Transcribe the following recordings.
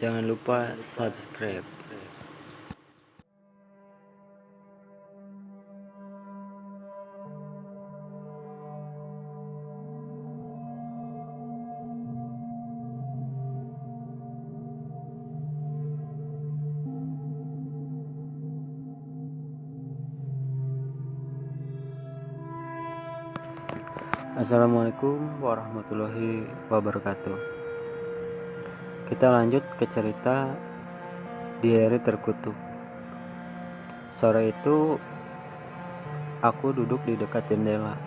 Jangan lupa subscribe. Assalamualaikum warahmatullahi wabarakatuh. Kita lanjut ke cerita di hari terkutuk. Sore itu aku duduk di dekat jendela.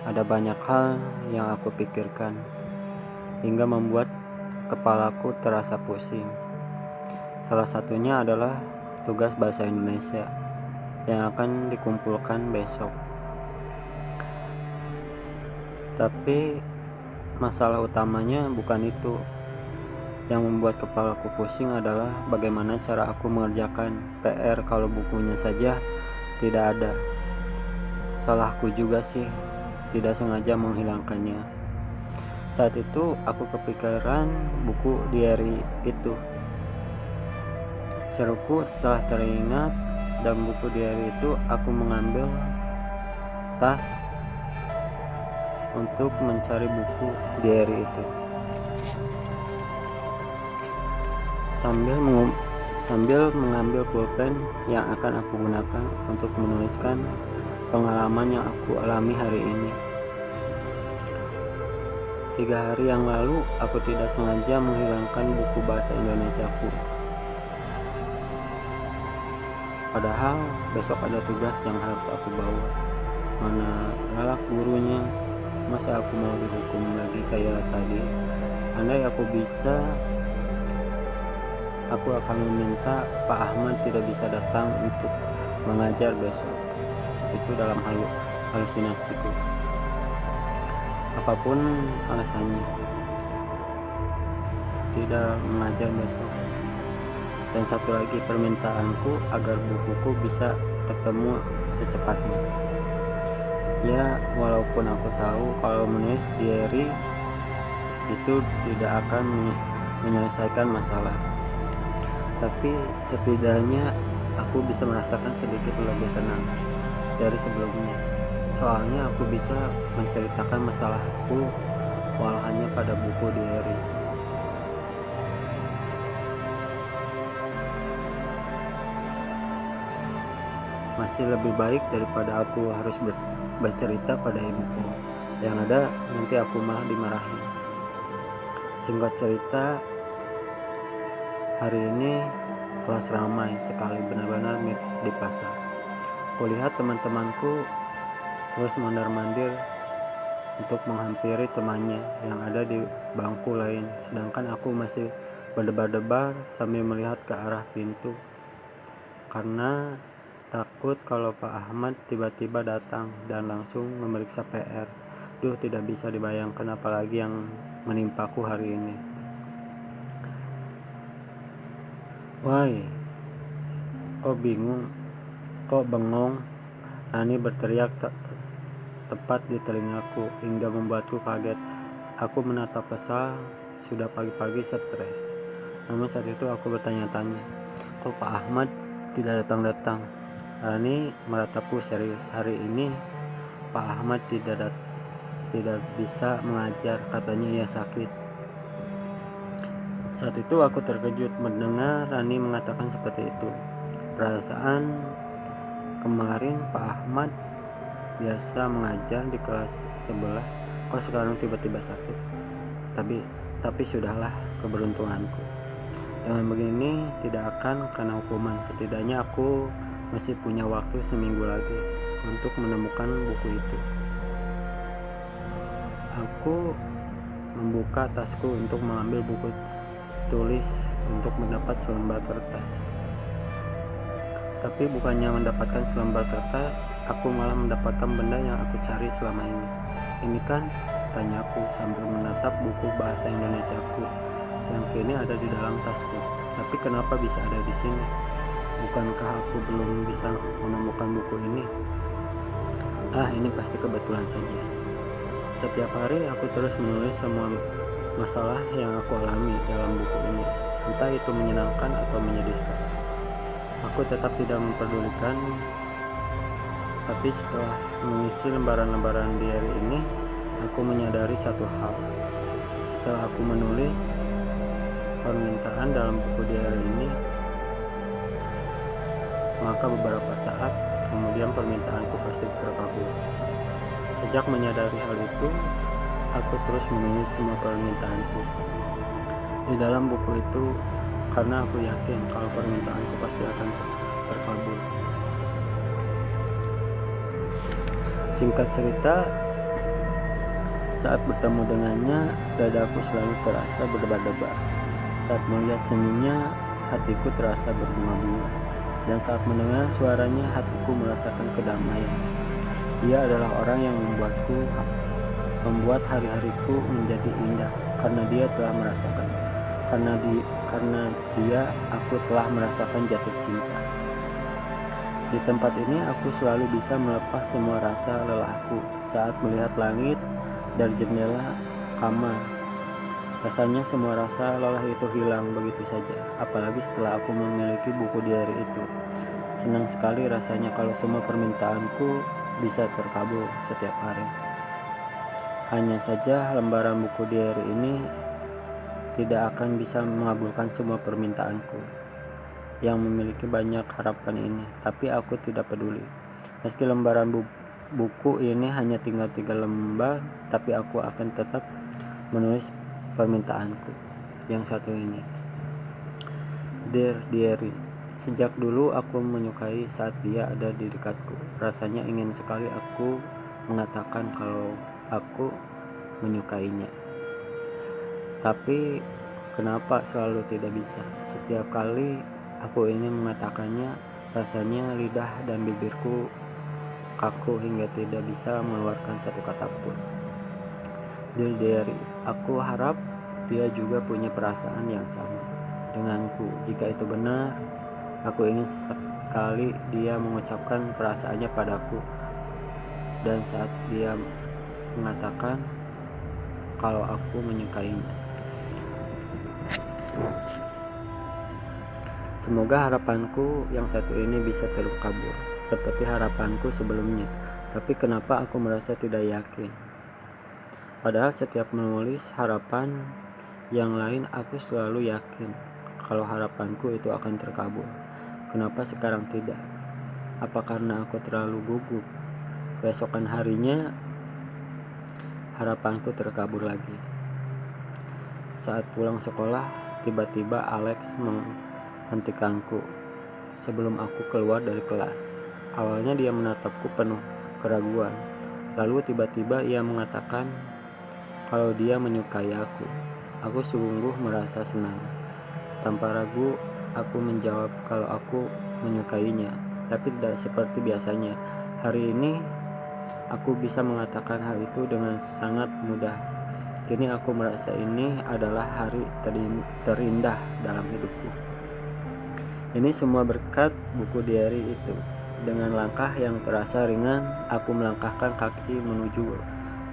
Ada banyak hal yang aku pikirkan hingga membuat kepalaku terasa pusing. Salah satunya adalah tugas bahasa Indonesia yang akan dikumpulkan besok. Tapi masalah utamanya bukan itu. Yang membuat kepalaku pusing adalah bagaimana cara aku mengerjakan PR kalau bukunya saja tidak ada. Salahku juga sih, tidak sengaja menghilangkannya. Saat itu aku kepikiran buku diary itu. Seruku setelah teringat, dan buku diary itu aku mengambil tas untuk mencari buku diary itu. Sambil mengambil pulpen yang akan aku gunakan untuk menuliskan pengalaman yang aku alami hari ini. 3 hari yang lalu aku tidak sengaja menghilangkan buku bahasa Indonesiaku. Padahal besok ada tugas yang harus aku bawa. Mana galak gurunya, masa aku mau dihukum lagi kayak tadi? Andai aku bisa, aku akan meminta Pak Ahmad tidak bisa datang untuk mengajar besok. Itu dalam halusinasiku. Apapun alasannya, tidak mengajar besok. Dan satu lagi permintaanku agar bukuku bisa ketemu secepatnya. Ya, walaupun aku tahu kalau menulis diary itu tidak akan menyelesaikan masalah, tapi setidaknya aku bisa merasakan sedikit lebih tenang dari sebelumnya. Soalnya aku bisa menceritakan masalahku walau hanya pada buku diary. Masih lebih baik daripada aku harus bercerita pada ibuku. Yang ada nanti aku malah dimarahin. Singkat cerita, hari ini kelas ramai sekali, benar-benar di pasar. Kulihat teman-temanku terus mondar-mandir untuk menghampiri temannya yang ada di bangku lain, sedangkan aku masih berdebar-debar sambil melihat ke arah pintu karena takut kalau Pak Ahmad tiba-tiba datang dan langsung memeriksa PR. Tidak bisa dibayangkan apalagi yang menimpaku hari ini. Woi, kok bengong? Nani berteriak tepat di telingaku hingga membuatku kaget. Aku menatap kesal, sudah pagi-pagi stres. Namun saat itu aku bertanya-tanya, kok Pak Ahmad tidak datang-datang? Rani meratapku serius. Hari ini Pak Ahmad tidak bisa mengajar, katanya ia sakit. Saat itu aku terkejut mendengar Rani mengatakan seperti itu. Perasaan kemarin Pak Ahmad biasa mengajar di kelas sebelah, kok sekarang tiba-tiba sakit? Tapi sudahlah, keberuntunganku. Dengan begini tidak akan kena hukuman. Setidaknya aku masih punya waktu seminggu lagi untuk menemukan buku itu. Aku membuka tasku untuk mengambil buku tulis untuk mendapat selembar kertas. Tapi bukannya mendapatkan selembar kertas, aku malah mendapatkan benda yang aku cari selama ini. Ini kan, tanyaku sambil menatap buku bahasa Indonesiaku yang kini ada di dalam tasku. Tapi kenapa bisa ada di sini? Bukankah aku belum bisa menemukan buku ini? Ini pasti kebetulan saja. Setiap hari aku terus menulis semua masalah yang aku alami dalam buku ini. entah itu menyenangkan atau menyedihkan. Aku tetap tidak memperdulikan, tapi setelah mengisi lembaran-lembaran diary ini, aku menyadari satu hal. Setelah aku menulis permintaan dalam buku diary ini, maka beberapa saat kemudian permintaanku pasti terkabul. Sejak menyadari hal itu, aku terus menulis semua permintaanku di dalam buku itu karena aku yakin kalau permintaanku pasti akan terkabul. Singkat cerita, saat bertemu dengannya, dadaku selalu terasa berdebar-debar. Saat melihat senyumnya, hatiku terasa berbunga-bunga. Dan saat mendengar suaranya, hatiku merasakan kedamaian. Dia adalah orang yang membuat hari-hariku menjadi indah karena dia telah merasakan. Karena dia, aku telah merasakan jatuh cinta. Di tempat ini aku selalu bisa melepas semua rasa lelahku saat melihat langit dari jendela kamar. Rasanya semua rasa lelah itu hilang begitu saja, apalagi setelah aku memiliki buku diary itu. Senang sekali rasanya kalau semua permintaanku bisa terkabul setiap hari. Hanya saja lembaran buku diary ini tidak akan bisa mengabulkan semua permintaanku yang memiliki banyak harapan ini, tapi aku tidak peduli. Meski lembaran buku ini hanya tinggal 3 lembar, tapi aku akan tetap menulis permintaanku yang satu ini. Dear Diary, sejak dulu aku menyukai saat dia ada di dekatku. Rasanya ingin sekali aku mengatakan kalau aku menyukainya. Tapi kenapa selalu tidak bisa? Setiap kali aku ingin mengatakannya, rasanya lidah dan bibirku kaku hingga tidak bisa mengeluarkan satu kata pun. Dear Diary, aku harap dia juga punya perasaan yang sama denganku. Jika itu benar, aku ingin sekali dia mengucapkan perasaannya padaku. Dan saat dia mengatakan kalau aku menyukainya. Semoga harapanku yang satu ini bisa terkabul seperti harapanku sebelumnya. Tapi kenapa aku merasa tidak yakin? Padahal setiap menulis harapan yang lain, aku selalu yakin kalau harapanku itu akan terkabul. Kenapa sekarang tidak? Apa karena aku terlalu gugup? Keesokan harinya harapanku terkabul lagi. Saat pulang sekolah, tiba-tiba Alex menghentikanku sebelum aku keluar dari kelas. Awalnya dia menatapku penuh keraguan. Lalu tiba-tiba ia mengatakan kalau dia menyukai aku. Aku sungguh merasa senang. Tanpa ragu, aku menjawab kalau aku menyukainya. Tapi tidak seperti biasanya. Hari ini, aku bisa mengatakan hal itu dengan sangat mudah. Kini aku merasa ini adalah hari terindah dalam hidupku. Ini semua berkat buku diary itu. Dengan langkah yang terasa ringan, aku melangkahkan kaki menuju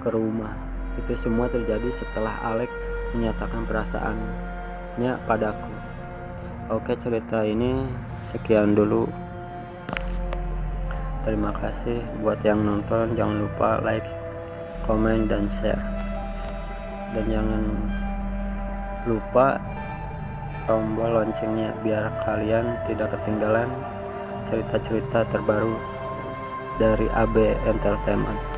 ke rumah. Itu semua terjadi setelah Alex menyatakan perasaannya padaku. Oke, cerita ini sekian dulu. Terima kasih buat yang nonton. Jangan lupa like, komen, dan share. Dan jangan lupa tombol loncengnya biar kalian tidak ketinggalan cerita-cerita terbaru dari AB Entertainment.